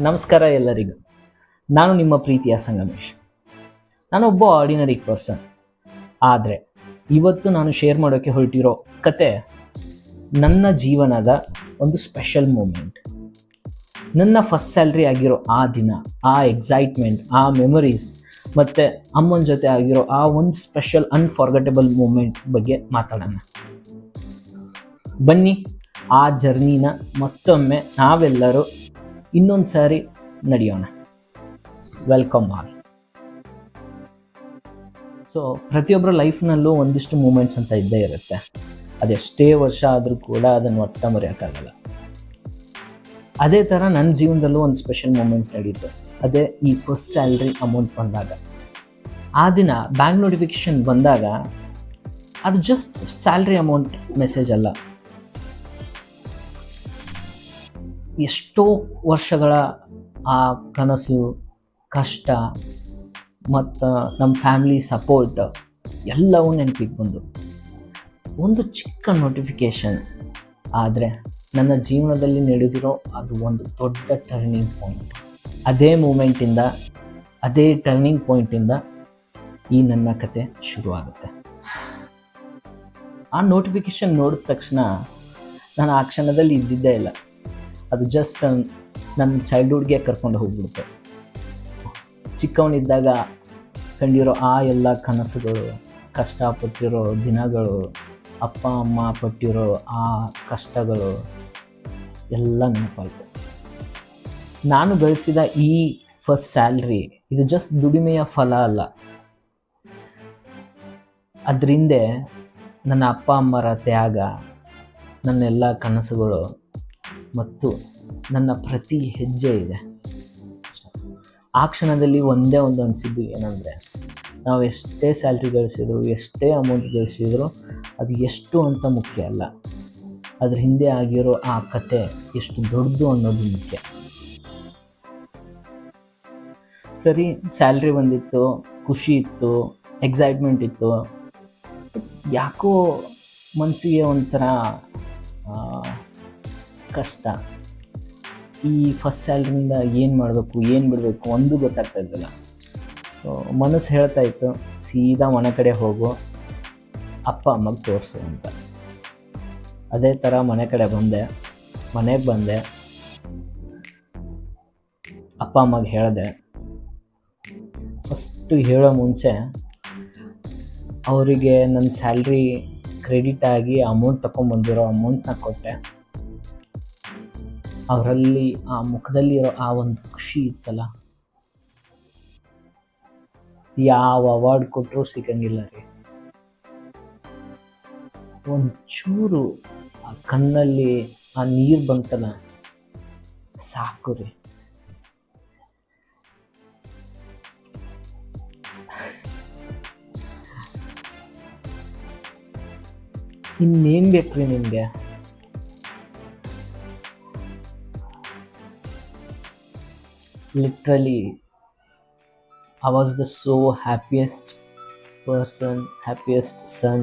ನಮಸ್ಕಾರ ಎಲ್ಲರಿಗೂ. ನಾನು ನಿಮ್ಮ ಪ್ರೀತಿಯ ಸಂಗಮೇಶ್. ನಾನೊಬ್ಬ ಆರ್ಡಿನರಿ ಪರ್ಸನ್. ಆದರೆ ಇವತ್ತು ನಾನು ಶೇರ್ ಮಾಡೋಕ್ಕೆ ಹೊರಟಿರೋ ಕತೆ ನನ್ನ ಜೀವನದ ಒಂದು ಸ್ಪೆಷಲ್ ಮೂಮೆಂಟ್. ನನ್ನ ಫಸ್ಟ್ ಸ್ಯಾಲ್ರಿ ಆಗಿರೋ ಆ ದಿನ, ಆ ಎಕ್ಸೈಟ್ಮೆಂಟ್, ಆ ಮೆಮೊರೀಸ್ ಮತ್ತು ಅಮ್ಮನ ಜೊತೆ ಆಗಿರೋ ಆ ಒಂದು ಸ್ಪೆಷಲ್ ಅನ್ಫಾರ್ಗೆಟಬಲ್ ಮೂಮೆಂಟ್ ಬಗ್ಗೆ ಮಾತಾಡೋಣ. ಬನ್ನಿ ಆ ಜರ್ನಿನ ಮತ್ತೊಮ್ಮೆ ನಾವೆಲ್ಲರೂ ಇನ್ನೊಂದು ಸಾರಿ ನಡೆಯೋಣ. Welcome all. ಸೊ ಪ್ರತಿಯೊಬ್ಬರ ಲೈಫ್ನಲ್ಲೂ ಒಂದಿಷ್ಟು ಮೂಮೆಂಟ್ಸ್ ಅಂತ ಇದ್ದೇ ಇರುತ್ತೆ. ಅದೆಷ್ಟೇ ವರ್ಷ ಆದರೂ ಕೂಡ ಅದನ್ನು ಒತ್ತ ಮರೆಯೋಕ್ಕಾಗಲ್ಲ. ಅದೇ ಥರ ನನ್ನ ಜೀವನದಲ್ಲೂ ಒಂದು ಸ್ಪೆಷಲ್ ಮೂಮೆಂಟ್ ನಡೀತು. ಅದೇ ಈ ಫಸ್ಟ್ ಸ್ಯಾಲ್ರಿ ಅಮೌಂಟ್ ಬಂದಾಗ. ಆ ದಿನ ಬ್ಯಾಂಕ್ ನೋಟಿಫಿಕೇಷನ್ ಬಂದಾಗ ಅದು ಜಸ್ಟ್ ಸ್ಯಾಲ್ರಿ ಅಮೌಂಟ್ ಮೆಸೇಜ್ ಅಲ್ಲ, ಎಷ್ಟೋ ವರ್ಷಗಳ ಆ ಕನಸು, ಕಷ್ಟ ಮತ್ತು ನಮ್ಮ ಫ್ಯಾಮಿಲಿ ಸಪೋರ್ಟ್ ಎಲ್ಲವೂ ನೆನಪಿಗೆ ಬಂದು ಒಂದು ಚಿಕ್ಕ ನೋಟಿಫಿಕೇಷನ್. ಆದರೆ ನನ್ನ ಜೀವನದಲ್ಲಿ ನಡೆದಿರೋ ಅದು ಒಂದು ದೊಡ್ಡ ಟರ್ನಿಂಗ್ ಪಾಯಿಂಟ್. ಅದೇ ಮೂಮೆಂಟಿಂದ, ಅದೇ ಟರ್ನಿಂಗ್ ಪಾಯಿಂಟಿಂದ ಈ ನನ್ನ ಕತೆ ಶುರುವಾಗುತ್ತೆ. ಆ ನೋಟಿಫಿಕೇಷನ್ ನೋಡಿದ ತಕ್ಷಣ ನಾನು ಆ ಕ್ಷಣದಲ್ಲಿ ಇದ್ದಿದ್ದೇ ಇಲ್ಲ. ಅದು ಜಸ್ಟ್ ನನ್ನ ಚೈಲ್ಡ್ಹುಡ್ಗೆ ಕರ್ಕೊಂಡು ಹೋಗ್ಬಿಡುತ್ತೆ. ಚಿಕ್ಕವನಿದ್ದಾಗ ಕಂಡಿರೋ ಆ ಎಲ್ಲ ಕನಸುಗಳು, ಕಷ್ಟಪಟ್ಟಿರೋ ದಿನಗಳು, ಅಪ್ಪ ಅಮ್ಮ ಪಟ್ಟಿರೋ ಆ ಕಷ್ಟಗಳು ಎಲ್ಲ ನೆನಪಾಯಿತು. ನಾನು ಗಳಿಸಿದ ಈ ಫಸ್ಟ್ ಸ್ಯಾಲ್ರಿ ಇದು ಜಸ್ಟ್ ದುಡಿಮೆಯ ಫಲ ಅಲ್ಲ. ಅದರಿಂದ ನನ್ನ ಅಪ್ಪ ಅಮ್ಮರ ತ್ಯಾಗ, ನನ್ನೆಲ್ಲ ಕನಸುಗಳು ಮತ್ತು ನನ್ನ ಪ್ರತಿ ಹೆಜ್ಜೆ ಇದೆ. ಆ ಕ್ಷಣದಲ್ಲಿ ಒಂದೇ ಒಂದು ಅನಿಸಿದ್ದು ಏನಂದರೆ, ನಾವು ಎಷ್ಟೇ ಸ್ಯಾಲ್ರಿ ಗಳಿಸಿದ್ರು, ಎಷ್ಟೇ ಅಮೌಂಟ್ ಗಳಿಸಿದ್ರು ಅದು ಎಷ್ಟು ಅಂತ ಮುಖ್ಯ ಅಲ್ಲ, ಅದ್ರ ಹಿಂದೆ ಆಗಿರೋ ಆ ಕತೆ ಎಷ್ಟು ದೊಡ್ಡದು ಅನ್ನೋದು ಮುಖ್ಯ. ಸರಿ, ಸ್ಯಾಲ್ರಿ ಬಂದಿತ್ತು, ಖುಷಿ ಇತ್ತು, ಎಕ್ಸೈಟ್ಮೆಂಟ್ ಇತ್ತು. ಯಾಕೋ ಮನಸ್ಸಿಗೆ ಒಂಥರ ಕಷ್ಟ. ಈ ಫಸ್ಟ್ ಸ್ಯಾಲ್ರಿಯಿಂದ ಏನು ಮಾಡಬೇಕು, ಏನು ಬಿಡಬೇಕು ಒಂದು ಗೊತ್ತಾಗ್ತಾ ಇದ್ದಿಲ್ಲ. ಸೊ ಮನಸ್ಸು ಹೇಳ್ತಾ ಇತ್ತು, ಸೀದಾ ಮನೆ ಕಡೆ ಹೋಗು, ಅಪ್ಪ ಅಮ್ಮಗೆ ತೋರಿಸು ಅಂತ. ಅದೇ ಥರ ಮನೆ ಕಡೆ ಬಂದೆ. ಮನೆಗೆ ಬಂದೆ, ಅಪ್ಪ ಅಮ್ಮಗೆ ಹೇಳಿದೆ. ಫಸ್ಟು ಹೇಳೋ ಮುಂಚೆ ಅವರಿಗೆ ನನ್ನ ಸ್ಯಾಲ್ರಿ ಕ್ರೆಡಿಟ್ ಆಗಿ ಅಮೌಂಟ್ ತಗೊಂಡ್ಬಂದಿರೋ ಅಮೌಂಟ್ನ ಕೊಟ್ಟೆ. ಅವರಲ್ಲಿ ಆ ಮುಖದಲ್ಲಿರೋ ಆ ಒಂದು ಖುಷಿ ಇತ್ತಲ್ಲ, ಯಾವ ಅವಾರ್ಡ್ ಕೊಟ್ಟರೂ ಸಿಗಂಗಿಲ್ಲ ರೀ. ಒಂಚೂರು ಆ ಕಣ್ಣಲ್ಲಿ ಆ ನೀರು ಬಂತಲ್ಲ, ಸಾಕು ರೀ. ಇನ್ನೇನು ಬೇಕು ರೀ ನಿಮಗೆ? Literally, I was the so happiest person, happiest son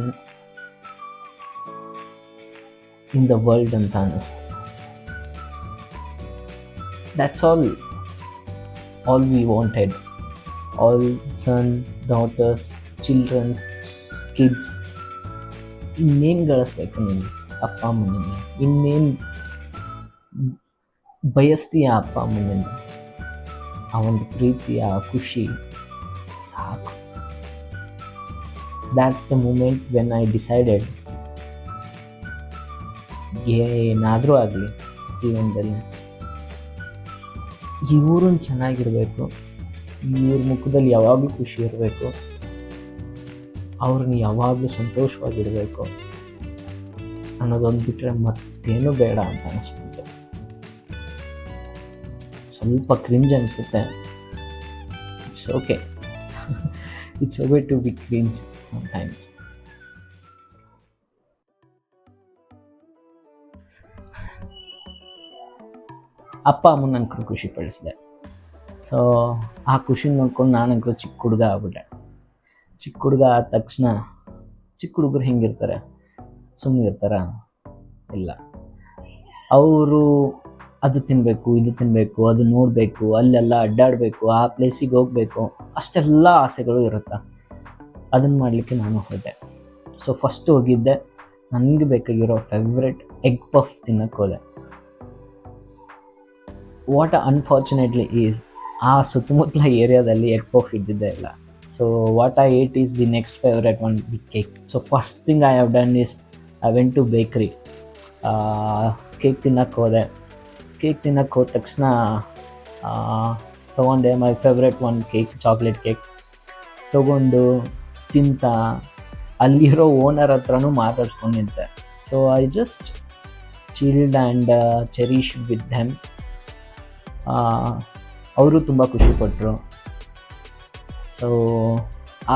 in the world ಅಂತ ಅನ್ನಿಸ್ತು. That's all we wanted. All son, daughters, children, kids. ಇನ್ನೇನು ಗಳಿಸ್ಬೇಕು ನೀನು ಅಪ್ಪ ಅಮ್ಮನಿಂದ? ಇನ್ನೇನು ಬಯಸ್ತೀಯ ಅಪ್ಪ ಅಮ್ಮನಿಂದ? ಆ ಒಂದು ಪ್ರೀತಿ, ಆ ಖುಷಿ ಸಾಕು. That's the moment when I decided, ಏನಾದರೂ ಆಗಲಿ ಜೀವನದಲ್ಲಿ ಇವ್ರನ್ನ ಚೆನ್ನಾಗಿರಬೇಕು, ಇವ್ರ ಮುಖದಲ್ಲಿ ಯಾವಾಗಲೂ ಖುಷಿ ಇರಬೇಕು, ಅವ್ರನ್ನ ಯಾವಾಗಲೂ ಸಂತೋಷವಾಗಿರಬೇಕು ಅನ್ನೋದೊಂದು ಬಿಟ್ಟರೆ ಮತ್ತೇನು ಬೇಡ ಅಂತ ಅನಿಸ್ಬಿಟ್ಟು. ಸ್ವಲ್ಪ ಕ್ರಿಂಜ್ ಅನಿಸುತ್ತೆ. It's okay. It's okay to be cringe sometimes. ಅಪ್ಪ ಅಮ್ಮನ ನಂಗೆ ಖುಷಿ ಪಡಿಸಿದೆ. ಸೊ ಆ ಖುಷಿನ ನೋಡ್ಕೊಂಡು ನಾನಂಕರು ಚಿಕ್ಕ ಹುಡುಗ ಆಗ್ಬಿಟ್ಟೆ. ಚಿಕ್ಕ ಹುಡುಗ ಆದ ತಕ್ಷಣ, ಚಿಕ್ಕ ಹುಡುಗರು ಹೆಂಗಿರ್ತಾರೆ, ಸುಮ್ಮನೆ ಇರ್ತಾರ? ಇಲ್ಲ. ಅವರು ಅದು ತಿನ್ನಬೇಕು, ಇದು ತಿನ್ನಬೇಕು, ಅದು ನೋಡಬೇಕು, ಅಲ್ಲೆಲ್ಲ ಅಡ್ಡಾಡಬೇಕು, ಆ ಪ್ಲೇಸಿಗೆ ಹೋಗಬೇಕು, ಅಷ್ಟೆಲ್ಲ ಆಸೆಗಳು ಇರುತ್ತೆ. ಅದನ್ನು ಮಾಡಲಿಕ್ಕೆ ನಾನು ಹೋದೆ. ಸೊ ಫಸ್ಟ್ ಹೋಗಿದ್ದೆ, ನನಗೆ ಬೇಕಾಗಿರೋ ಫೇವ್ರೆಟ್ ಎಗ್ ಪಫ್ ತಿನ್ನಕ್ಕೆ ಹೋದೆ. ವಾಟ್ ಅನ್ಫಾರ್ಚುನೇಟ್ಲಿ ಈಸ್ ಆ ಸುತ್ತಮುತ್ತಲ ಏರಿಯಾದಲ್ಲಿ ಎಗ್ ಪಫ್ ಇದ್ದಿದ್ದೇ ಇಲ್ಲ. So what I ate is the next favourite one, the cake. So first thing I have done is I went to bakery. Cake ತಿನ್ನಕ್ಕೆ ಹೋದೆ. Cake ತಿನ್ನಕ್ಕೆ ಹೋದ ತಕ್ಷಣ ತೊಗೊಂಡೆ my favourite one cake, chocolate cake ತೊಗೊಂಡು ತಿಂತ ಅಲ್ಲಿರೋ ಓನರ್ ಹತ್ರನೂ ಮಾತಾಡ್ಸ್ಕೊಂಡು ನಿಂತೆ. So I just chilled and cherish with them. ಅವರು ತುಂಬ ಖುಷಿಪಟ್ಟರು. ಸೊ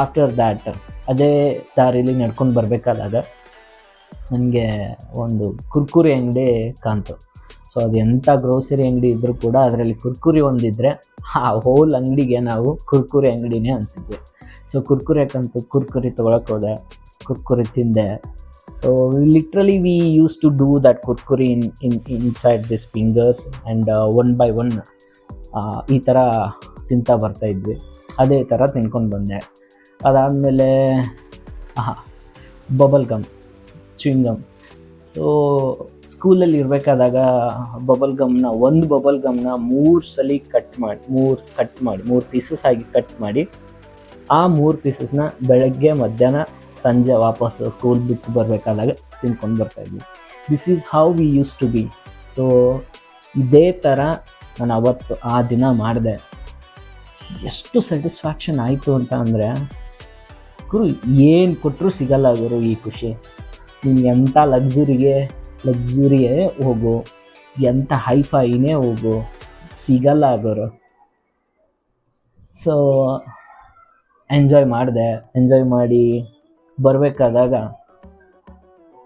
ಆಫ್ಟರ್ ದ್ಯಾಟ್ ಅದೇ ದಾರಿಲಿ ನಡ್ಕೊಂಡು ಬರಬೇಕಾದಾಗ ನನಗೆ ಒಂದು ಕುರ್ಕುರಿ ಅಂಗಡಿ ಕಾಣ್ತು. ಸೊ ಅದು ಎಂಥ ಗ್ರೋಸರಿ ಅಂಗಡಿ ಇದ್ದರೂ ಕೂಡ ಅದರಲ್ಲಿ ಕುರ್ಕುರಿ ಒಂದಿದ್ದರೆ ಆ ಹೋಲ್ ಅಂಗಡಿಗೆ ನಾವು ಕುರ್ಕುರಿ ಅಂಗಡಿನೇ ಅಂತಿದ್ವಿ. ಸೊ ಕುರ್ಕುರಿ ಯಾಕಂತ ಕುರ್ಕುರಿ ತೊಗೊಳಕ್ಕೆ ಹೋದೆ, ಕುರ್ಕುರಿ ತಿಂದೆ. So literally we use to do that Kurkure inside this fingers and one by one ಈ ಥರ ತಿಂತಾ ಬರ್ತಾಯಿದ್ವಿ. ಅದೇ ಥರ ತಿನ್ಕೊಂಡು ಬಂದೆ. ಅದಾದಮೇಲೆ bubble gum, chewing gum. So ಸ್ಕೂಲಲ್ಲಿ ಇರಬೇಕಾದಾಗ ಒಂದು ಬಬಲ್ ಗಮ್ನ 3 ಸಲ ಮೂರು ಪೀಸಸ್ ಆಗಿ ಕಟ್ ಮಾಡಿ ಆ 3 ಪೀಸಸ್ನ ಬೆಳಗ್ಗೆ ಮಧ್ಯಾಹ್ನ ಸಂಜೆ ವಾಪಸ್ ಸ್ಕೂಲ್ ಬಿಟ್ಟು ಬರಬೇಕಾದಾಗ ತಿನ್ಕೊಂಡು ಬರ್ತಾಯಿದ್ವಿ. This is how we use to be. So ಇದೇ ಥರ ನಾನು ಅವತ್ತು ಆ ದಿನ ಮಾಡಿದೆ. ಎಷ್ಟು ಸ್ಯಾಟಿಸ್ಫ್ಯಾಕ್ಷನ್ ಆಯಿತು ಅಂತ ಅಂದರೆ, ಗುರು ಏನು ಕೊಟ್ಟರೂ ಸಿಗಲ್ಲ ಗುರು ಈ ಖುಷಿ. ನೀನು ಎಂಥ ಲಕ್ಸುರಿಯೇ ಹೋಗು, ಎಂಥ ಹೈಫೈನೇ ಹೋಗು, ಸಿಗಲ್ಲ ಗುರು. ಸೊ ಎಂಜಾಯ್ ಮಾಡಿ ಬರಬೇಕಾದಾಗ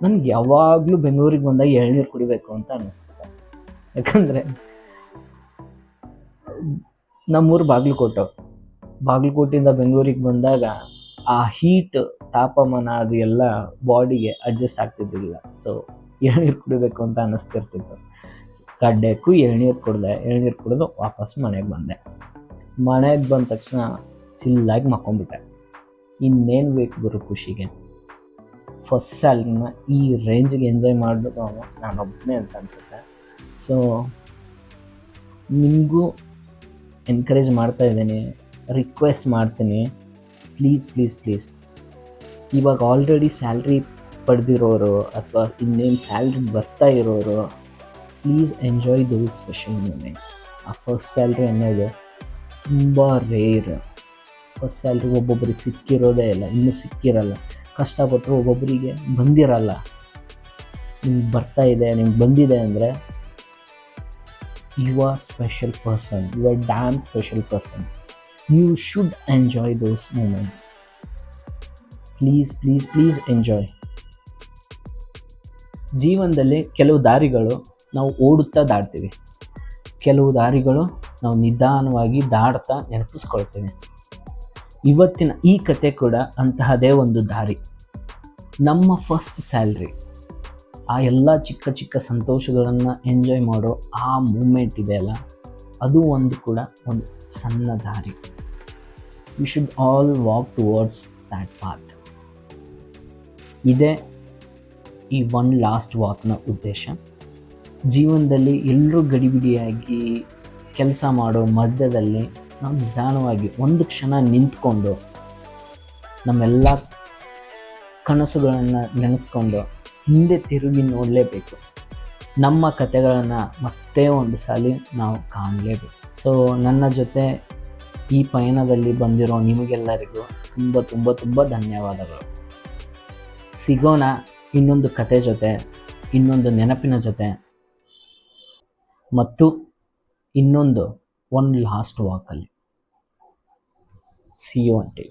ನನಗೆ ಯಾವಾಗಲೂ ಬೆಂಗಳೂರಿಗೆ ಬಂದಾಗ ಎಳ್ನೀರು ಕುಡಿಬೇಕು ಅಂತ ಅನ್ನಿಸ್ತದೆ. ಯಾಕಂದರೆ ನಮ್ಮೂರು ಬಾಗಲಕೋಟೆಯಿಂದ ಬೆಂಗಳೂರಿಗೆ ಬಂದಾಗ ಆ ಹೀಟ್ ತಾಪಮಾನ ಅದು ಎಲ್ಲ ಬಾಡಿಗೆ ಅಡ್ಜಸ್ಟ್ ಆಗ್ತಿದ್ದಿಲ್ಲ. ಸೊ ಎಳ್ನೀರು ಕುಡಿಬೇಕು ಅಂತ ಅನ್ನಿಸ್ತಿರ್ತಿತ್ತು. ಗಡ್ಡೆಕ್ಕೂ ಎಳ್ನೀರು ಕುಡಿದು ವಾಪಸ್ ಮನೆಗೆ ಬಂದೆ. ಮನೆಗೆ ಬಂದ ತಕ್ಷಣ ಚಿಲ್ಲಾಗಿ ಮಕ್ಕೊಂಬಿಟ್ಟೆ. ಇನ್ನೇನು ಬೇಕು ಗುರು ಖುಷಿಗೆ. ಫಸ್ಟ್ ಸ್ಯಾಲ್ರಿನ ಈ ರೇಂಜಿಗೆ ಎಂಜಾಯ್ ಮಾಡೋದು ನಾನೊಬ್ಬನೇ ಅಂತ ಅನಿಸುತ್ತೆ. ಸೊ ನಿಮಗೂ ಎನ್ಕರೇಜ್ ಮಾಡ್ತಾ ಇದ್ದೀನಿ, ರಿಕ್ವೆಸ್ಟ್ ಮಾಡ್ತೀನಿ, ಪ್ಲೀಸ್ ಇವಾಗ ಆಲ್ರೆಡಿ ಸ್ಯಾಲ್ರಿ ಪಡೆದಿರೋರು ಅಥವಾ ಇನ್ನೇನು ಸ್ಯಾಲ್ರಿ ಬರ್ತಾ ಇರೋರು, please enjoy those special moments. ಆ ಫಸ್ಟ್ ಸ್ಯಾಲ್ರಿ ಅನ್ನೋದು ತುಂಬ ರೇರ್. ಫಸ್ಟ್ ಸ್ಯಾಲ್ರಿ ಒಬ್ಬೊಬ್ರಿಗೆ ಸಿಕ್ಕಿರೋದೇ ಇಲ್ಲ, ಇನ್ನೂ ಸಿಕ್ಕಿರಲ್ಲ. ಕಷ್ಟಪಟ್ಟರು ಒಬ್ಬೊಬ್ಬರಿಗೆ ಬಂದಿರಲ್ಲ. ನಿಮ್ಗೆ ಬರ್ತಾ ಇದೆ, ನಿಮ್ಗೆ ಬಂದಿದೆ ಅಂದರೆ you are special person, you are damn special person. You should enjoy those moments. Please enjoy. ಜೀವನದಲ್ಲಿ ಕೆಲವು ದಾರಿಗಳು ನಾವು ಓಡುತ್ತಾ ದಾಟ್ತೀವಿ, ಕೆಲವು ದಾರಿಗಳು ನಾವು ನಿಧಾನವಾಗಿ ದಾಡ್ತಾ ನೆನಪಿಸ್ಕೊಳ್ತೀವಿ. ಇವತ್ತಿನ ಈ ಕತೆ ಕೂಡ ಅಂತಹದೇ ಒಂದು ದಾರಿ. ನಮ್ಮ ಫಸ್ಟ್ ಸ್ಯಾಲ್ರಿ, ಆ ಎಲ್ಲ ಚಿಕ್ಕ ಸಂತೋಷಗಳನ್ನು ಎಂಜಾಯ್ ಮಾಡೋ ಆ ಮೂಮೆಂಟ್ ಇದೆಯಲ್ಲ, ಅದು ಒಂದು ಸಣ್ಣ ದಾರಿ. We should all walk towards that path. ಇದೇ ಈ ಒನ್ ಲಾಸ್ಟ್ ವಾಕ್ನ ಉದ್ದೇಶ. ಜೀವನದಲ್ಲಿ ಎಲ್ಲರೂ ಗಡಿಬಿಡಿಯಾಗಿ ಕೆಲಸ ಮಾಡೋ ಮಧ್ಯದಲ್ಲಿ ನಾವು ನಿಧಾನವಾಗಿ ಒಂದು ಕ್ಷಣ ನಿಂತ್ಕೊಂಡು ನಮ್ಮೆಲ್ಲ ಕನಸುಗಳನ್ನು ನೆನೆಸ್ಕೊಂಡು ಹಿಂದೆ ತಿರುಗಿ ನೋಡಲೇಬೇಕು. ನಮ್ಮ ಕತೆಗಳನ್ನು ಮತ್ತೆ ಒಂದು ಸಲ ನಾವು ಕಾಣಲೇಬೇಕು. ಸೊ ನನ್ನ ಜೊತೆ ಈ ಪಯಣದಲ್ಲಿ ಬಂದಿರೋ ನಿಮಗೆಲ್ಲರಿಗೂ ತುಂಬ ಧನ್ಯವಾದಗಳು. ಸಿಗೋಣ ಇನ್ನೊಂದು ಕತೆ ಜೊತೆ, ಇನ್ನೊಂದು ನೆನಪಿನ ಜೊತೆ, ಮತ್ತು ಇನ್ನೊಂದು ಒನ್ ಲಾಸ್ಟ್ ವಾಕಲ್ಲಿ. See you until.